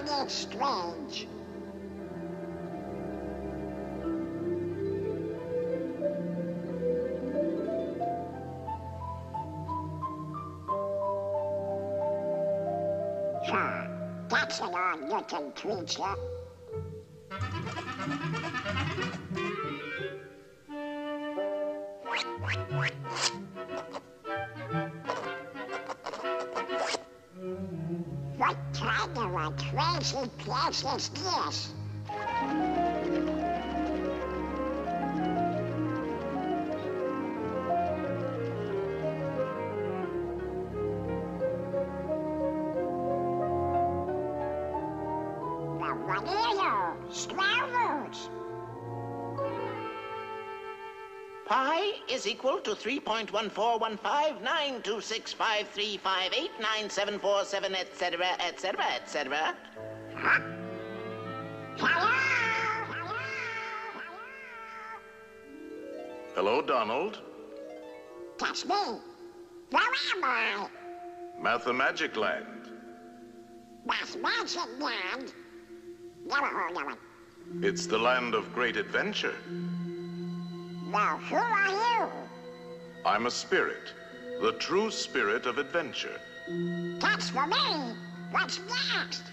find it strange. Sure, that's an odd-looking creature. What kind of a crazy place is this? Well, what are you? Strollers? Pi is equal to 3.141592653589747, etc., etc., etc. Huh? Hello? Hello? Hello, Donald. That's me. Where am I? Mathmagic Land. Mathmagic Land? Never heard of it. It's the land of great adventure. Well, who are you? I'm a spirit, the true spirit of adventure. That's for me. What's next?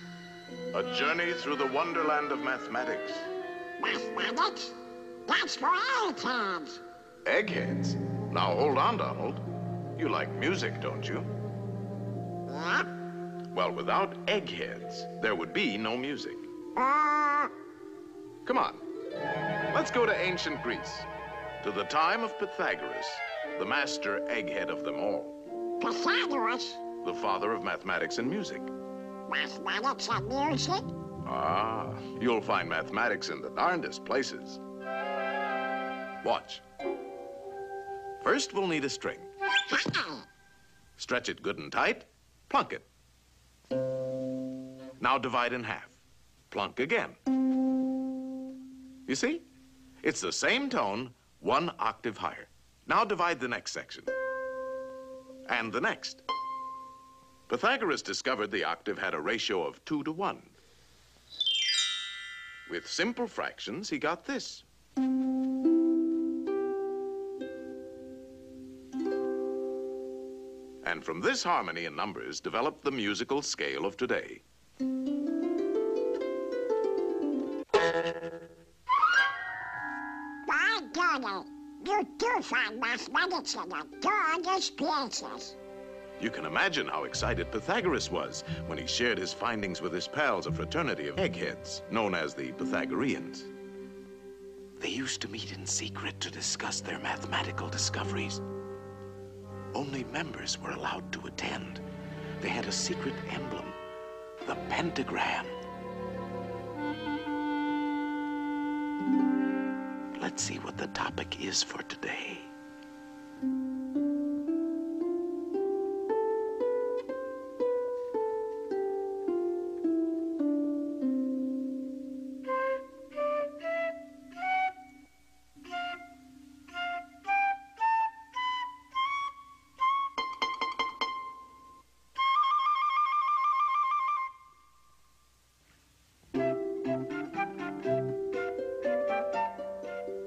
A journey through the wonderland of mathematics. Mathematics? That's for eggheads. Eggheads? Now hold on, Donald. You like music, don't you? Yeah? Well, without eggheads, there would be no music. Come on. Let's go to ancient Greece, to the time of Pythagoras, the master egghead of them all. Pythagoras? The father of mathematics and music. Mathematics and music? Ah, you'll find mathematics in the darndest places. Watch. First, we'll need a string. Stretch it good and tight, plunk it. Now divide in half. Plunk again. You see? It's the same tone, one octave higher. Now divide the next section. And the next. Pythagoras discovered the octave had a ratio of 2 to 1. With simple fractions, he got this. And from this harmony in numbers developed the musical scale of today. By golly, you do find mathematics in the darndest places. You can imagine how excited Pythagoras was when he shared his findings with his pals, a fraternity of eggheads, known as the Pythagoreans. They used to meet in secret to discuss their mathematical discoveries. Only members were allowed to attend. They had a secret emblem, the pentagram. Let's see what the topic is for today.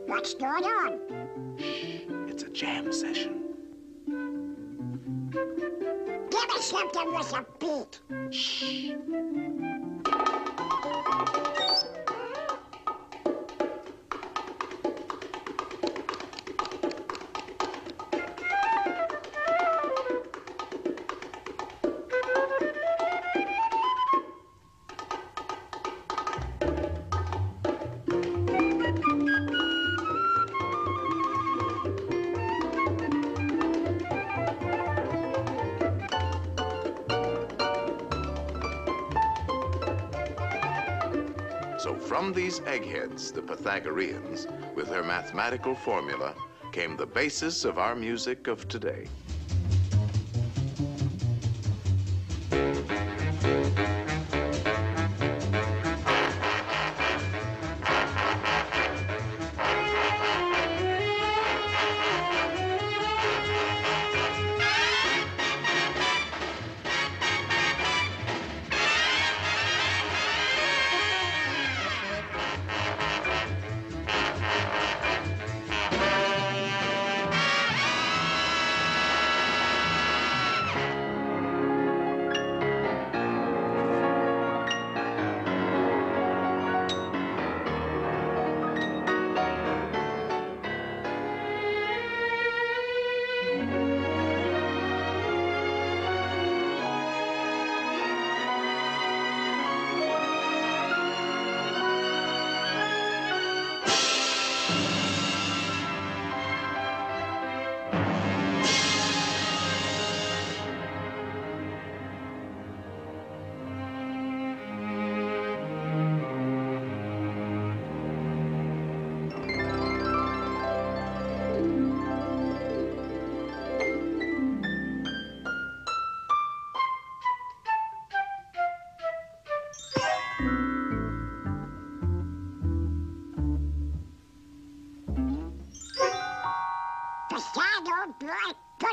What's going on? It's a jam session. Give me something with a beat. Shh. So from these eggheads, the Pythagoreans, with their mathematical formula, came the basis of our music of today.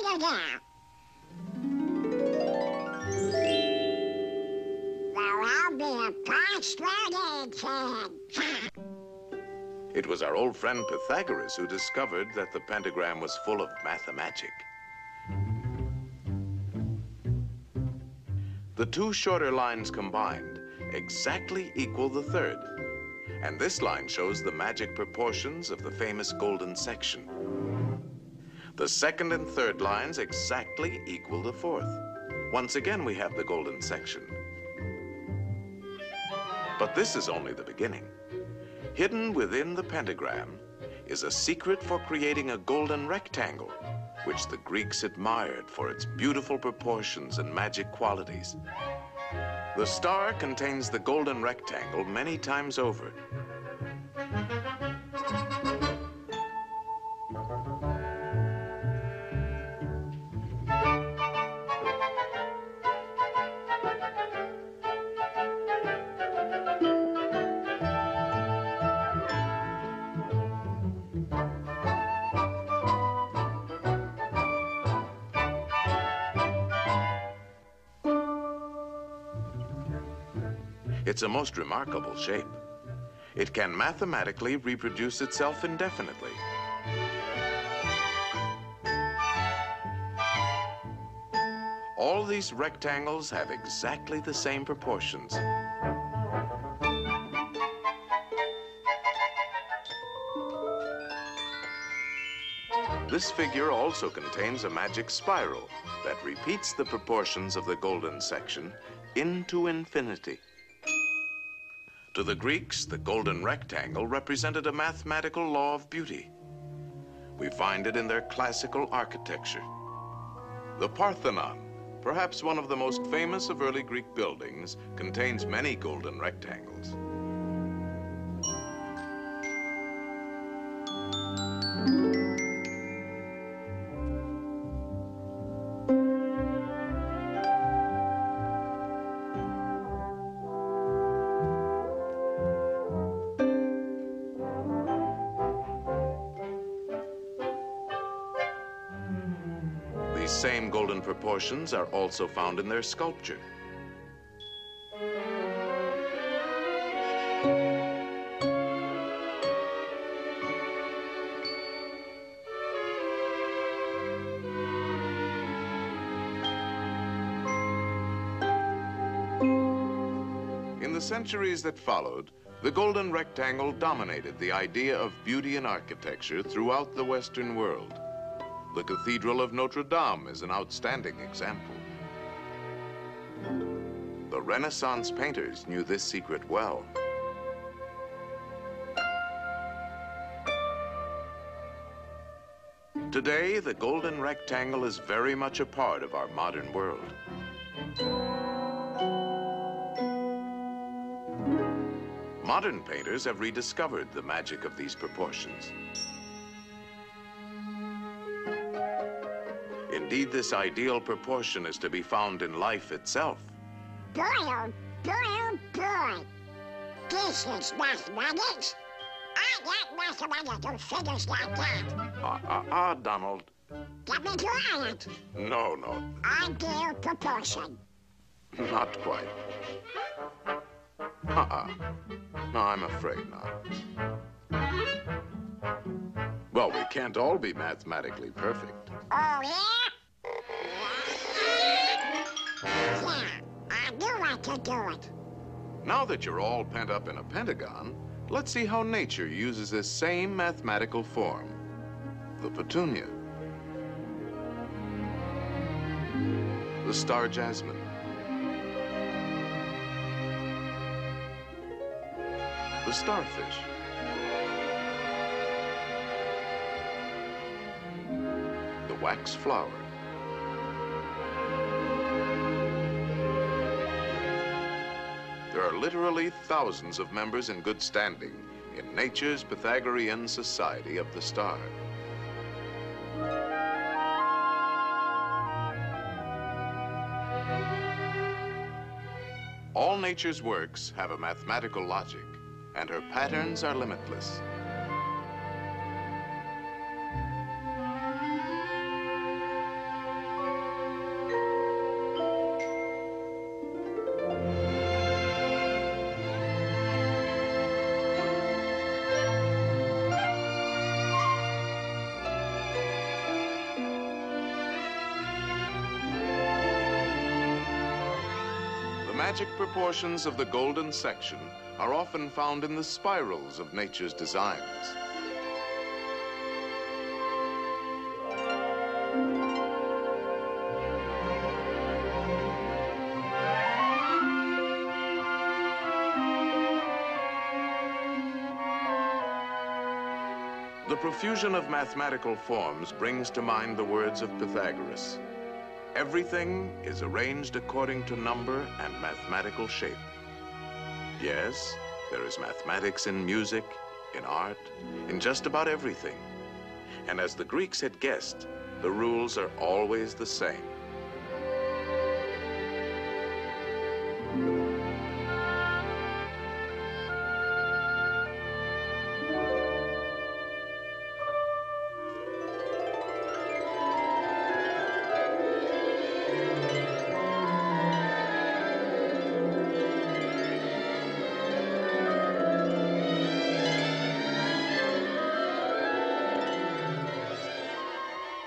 you go. Well, I'll be a persuaded fan. It was our old friend Pythagoras who discovered that the pentagram was full of mathmagic. The two shorter lines combined exactly equal the third. And this line shows the magic proportions of the famous golden section. The second and third lines exactly equal the fourth. Once again, we have the golden section. But this is only the beginning. Hidden within the pentagram is a secret for creating a golden rectangle, which the Greeks admired for its beautiful proportions and magic qualities. The star contains the golden rectangle many times over. It's a most remarkable shape. It can mathematically reproduce itself indefinitely. All these rectangles have exactly the same proportions. This figure also contains a magic spiral that repeats the proportions of the golden section into infinity. To the Greeks, the golden rectangle represented a mathematical law of beauty. We find it in their classical architecture. The Parthenon, perhaps one of the most famous of early Greek buildings, contains many golden rectangles. These same golden proportions are also found in their sculpture. In the centuries that followed, the golden rectangle dominated the idea of beauty in architecture throughout the Western world. The Cathedral of Notre Dame is an outstanding example. The Renaissance painters knew this secret well. Today, the golden rectangle is very much a part of our modern world. Modern painters have rediscovered the magic of these proportions. Indeed, this ideal proportion is to be found in life itself. Boy, oh boy, oh boy. This is mathematics. I got mathematical figures like that. Donald. Get me to it. No. Ideal proportion. Not quite. No, I'm afraid not. Well, we can't all be mathematically perfect. Oh, yeah? Yeah, I knew I could do it. Now that you're all pent up in a pentagon, let's see how nature uses this same mathematical form, the petunia, the star jasmine, the starfish, the wax flower, there are literally thousands of members in good standing in nature's Pythagorean Society of the Star. All nature's works have a mathematical logic, and her patterns are limitless. magic proportions of the golden section are often found in the spirals of nature's designs. The profusion of mathematical forms brings to mind the words of Pythagoras. Everything is arranged according to number and mathematical shape. Yes, there is mathematics in music, in art, in just about everything. And as the Greeks had guessed, the rules are always the same.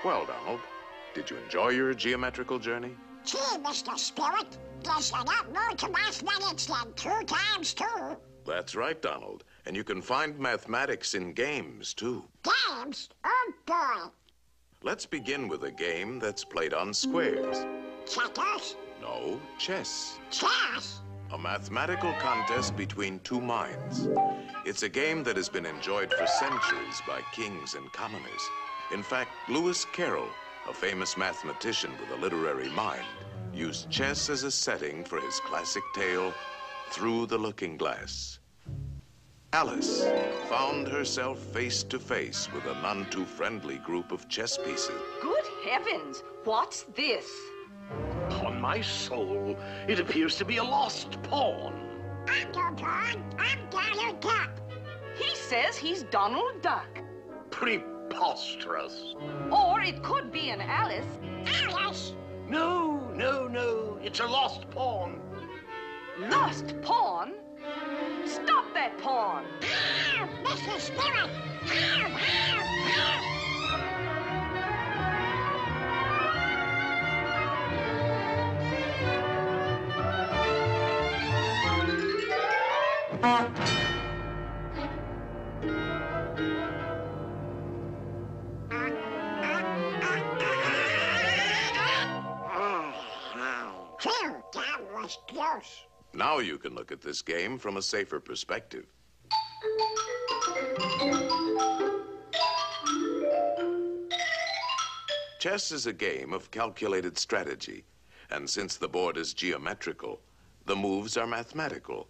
Well, Donald, did you enjoy your geometrical journey? Gee, Mr. Spirit, there's a lot more to mathematics than 2 times 2. That's right, Donald. And you can find mathematics in games, too. Games? Oh, boy. Let's begin with a game that's played on squares. Checkers? No, chess. Chess? A mathematical contest between two minds. It's a game that has been enjoyed for centuries by kings and commoners. In fact, Lewis Carroll, a famous mathematician with a literary mind, used chess as a setting for his classic tale, Through the Looking Glass. Alice found herself face to face with a none too friendly group of chess pieces. Good heavens, what's this? Upon my soul, it appears to be a lost pawn. I'm no pawn. I'm Donald Duck. He says he's Donald Duck. Preposterous. Or it could be an Alice. Alice? No, no, no. It's a lost pawn. Lost pawn? Stop that pawn! Ow, Mr. Spirit! Ow, ow, ow! Phew, that was close. Now you can look at this game from a safer perspective. Chess is a game of calculated strategy, and since the board is geometrical, the moves are mathematical.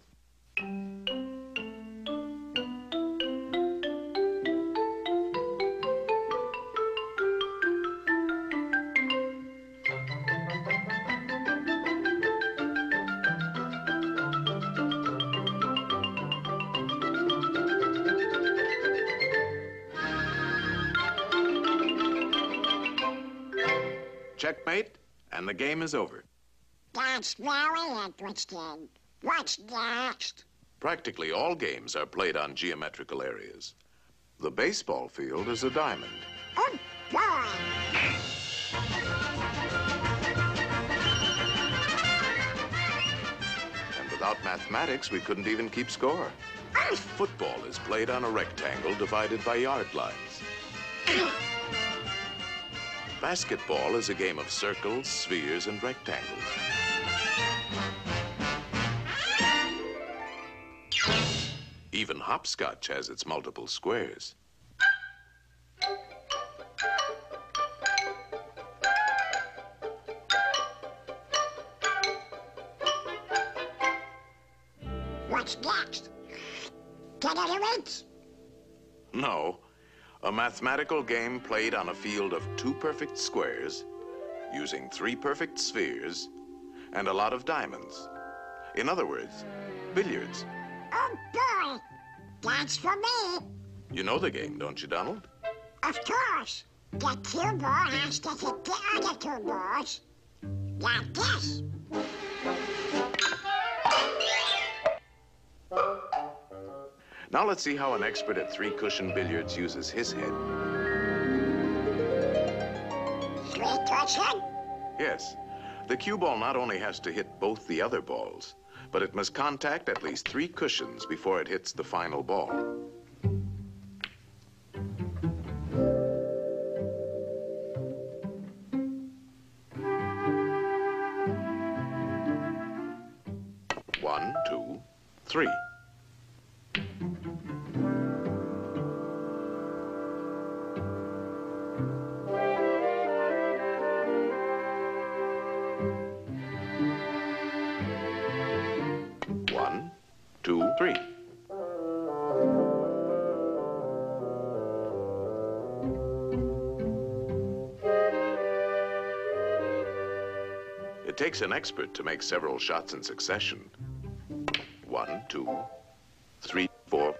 Checkmate, and the game is over. That's very interesting. What's next? Practically all games are played on geometrical areas. The baseball field is a diamond. Oh, boy. And without mathematics, we couldn't even keep score. Football is played on a rectangle divided by yard lines. Basketball is a game of circles, spheres, and rectangles. Even hopscotch has its multiple squares. What's next? Tennis? No, a mathematical game played on a field of 2 perfect squares, using 3 perfect spheres, and a lot of diamonds. In other words, billiards. Oh, boy. That's for me. You know the game, don't you, Donald? Of course. The cue ball has to hit the other 2 balls. Like this. Now let's see how an expert at 3-cushion billiards uses his head. 3-cushion? Yes, the cue ball not only has to hit both the other balls, but it must contact at least 3 cushions before it hits the final ball. One, two, three. One, two, three. It takes an expert to make several shots in succession. 1, 2, 3, 4,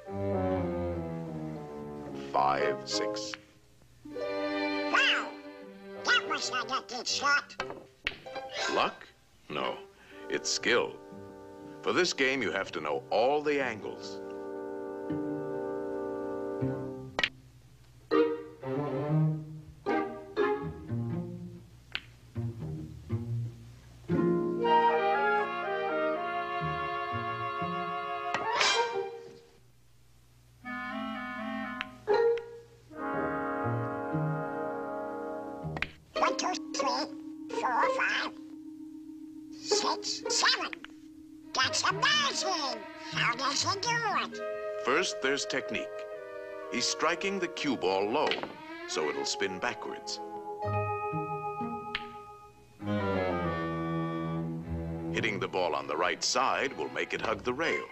5, 6. Wow! That was not a good shot. Luck? No, it's skill. For this game, you have to know all the angles. One, two, three, 4, 5, 6, 7. That's amazing! How does he do it? First, there's technique. He's striking the cue ball low, so it'll spin backwards. Hitting the ball on the right side will make it hug the rail.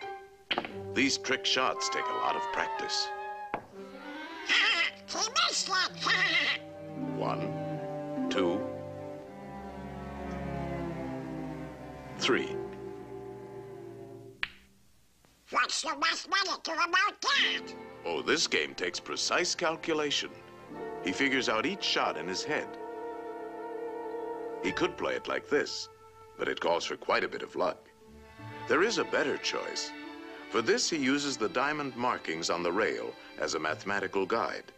These trick shots take a lot of practice. He missed it! 1, 2, 3. What's the mathematic about that? Oh, this game takes precise calculation. He figures out each shot in his head. He could play it like this, but it calls for quite a bit of luck. There is a better choice. For this, he uses the diamond markings on the rail as a mathematical guide.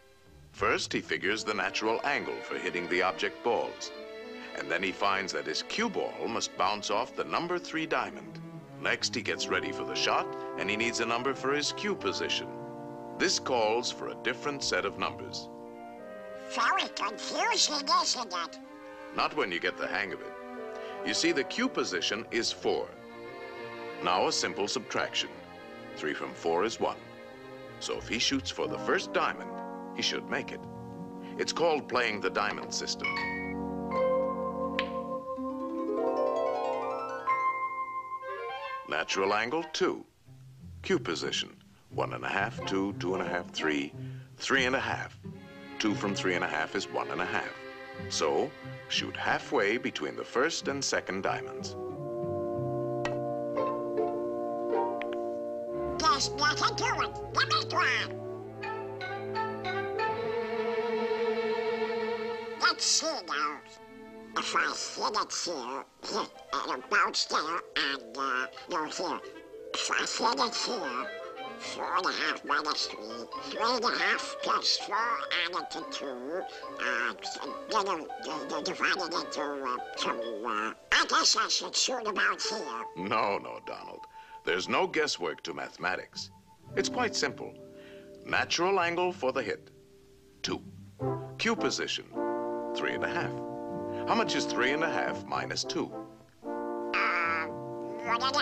First, he figures the natural angle for hitting the object balls. And then he finds that his cue ball must bounce off the number 3 diamond. Next, he gets ready for the shot, and he needs a number for his cue position. This calls for a different set of numbers. Very confusing, isn't it? Not when you get the hang of it. You see, the cue position is 4. Now a simple subtraction. 3 from 4 is 1. So if he shoots for the first diamond, he should make it. It's called playing the diamond system. Natural angle, 2. Cue position, 1.5, 2, 2.5, 3, 3.5. 2 from 3.5 is 1.5. So, shoot halfway between the first and second diamonds. There's nothing to it. Let me try. Let's see now. If I hit it here, it'll bounce there, and, no, here. If I hit it here, 4.5 minus 3, 3.5 plus 4 added to 2, divided into 2, I guess I should shoot about here. No, Donald. There's no guesswork to mathematics. It's quite simple. Natural angle for the hit, 2. Cue position, 3.5. How much is 3.5 minus 2? 1.5.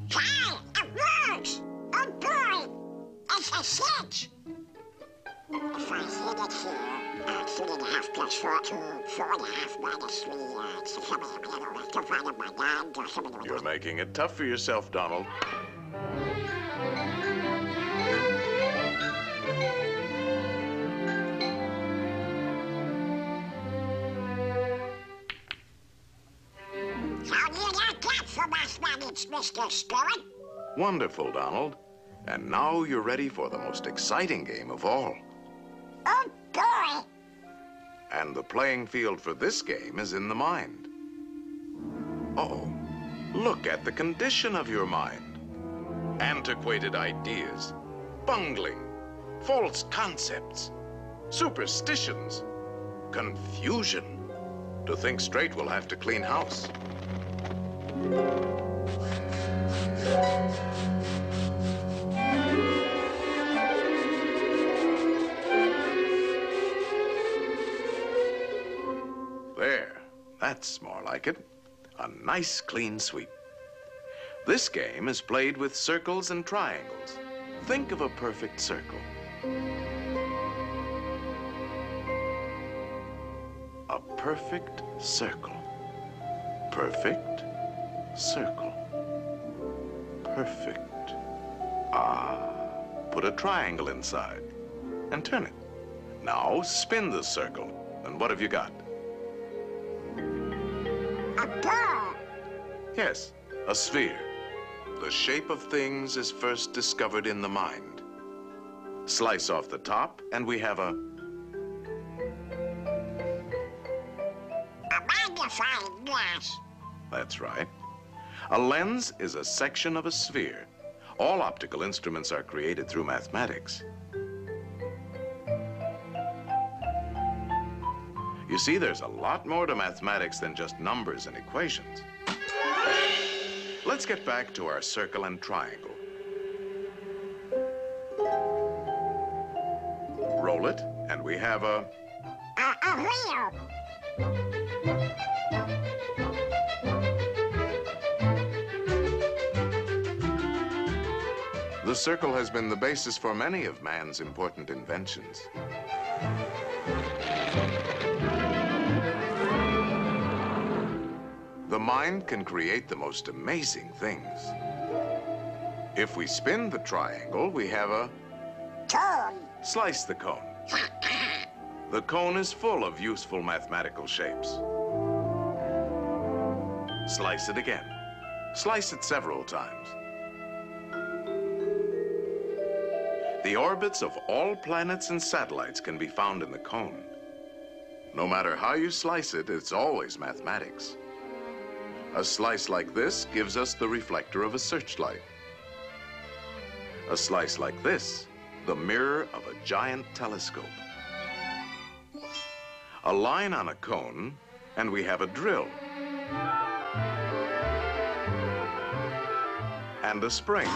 Hey, it works! Oh boy, it's a 6. If I hit it here, 3.5 plus 4, 2, 4.5 minus 3, it's divided by 9. You're making it tough for yourself, Donald. How do you like that for mathematics, Mr. Spirit? Wonderful, Donald. And now you're ready for the most exciting game of all. Oh boy! And the playing field for this game is in the mind. Uh-oh. Look at the condition of your mind. Antiquated ideas, bungling, false concepts, superstitions, confusion. To think straight, we'll have to clean house. There, that's more like it. A nice clean sweep. This game is played with circles and triangles. Think of a perfect circle. A perfect circle. Perfect circle. Perfect. Ah, put a triangle inside and turn it. Now spin the circle. And what have you got? A ball. Yes, a sphere. The shape of things is first discovered in the mind. Slice off the top, and we have a magnifying glass. That's right. A lens is a section of a sphere. All optical instruments are created through mathematics. You see, there's a lot more to mathematics than just numbers and equations. Let's get back to our circle and triangle. Roll it, and we have a wheel. The circle has been the basis for many of man's important inventions. The mind can create the most amazing things. If we spin the triangle, we have a Cone. slice the cone. The cone is full of useful mathematical shapes. Slice it again. Slice it several times. The orbits of all planets and satellites can be found in the cone. No matter how you slice it, it's always mathematics. A slice like this gives us the reflector of a searchlight. A slice like this, the mirror of a giant telescope. A line on a cone, and we have a drill. And a spring.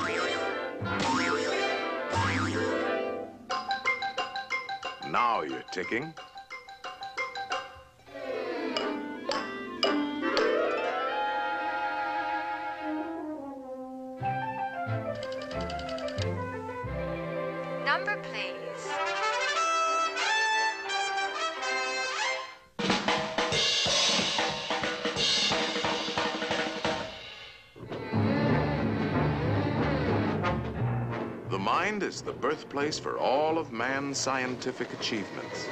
Now you're ticking. Number, please. The mind is the birthplace for all of man's scientific achievements.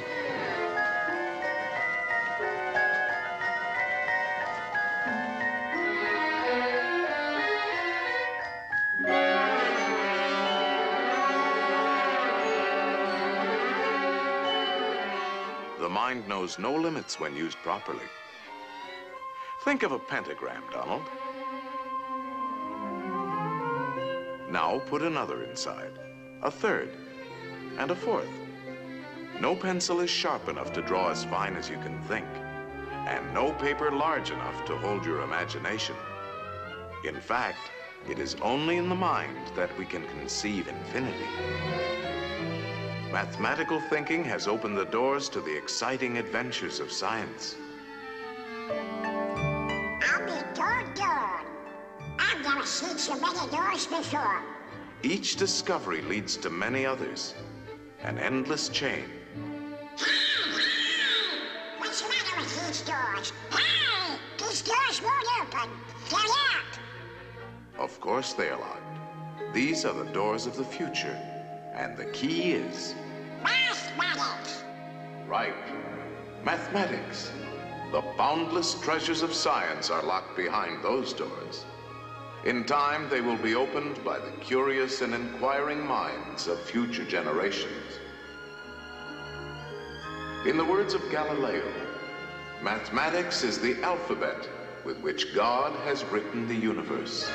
The mind knows no limits when used properly. Think of a pentagram, Donald. Now put another inside, a third, and a fourth. No pencil is sharp enough to draw as fine as you can think, and no paper large enough to hold your imagination. In fact, it is only in the mind that we can conceive infinity. Mathematical thinking has opened the doors to the exciting adventures of science. I'll be doggone. I've never seen so many doors before. Each discovery leads to many others, an endless chain. What's the matter with these doors? Hey! These doors won't open. They're locked. Of course they are locked. These are the doors of the future, and the key is... Mathematics. Right. Mathematics. The boundless treasures of science are locked behind those doors. In time, they will be opened by the curious and inquiring minds of future generations. In the words of Galileo, mathematics is the alphabet with which God has written the universe.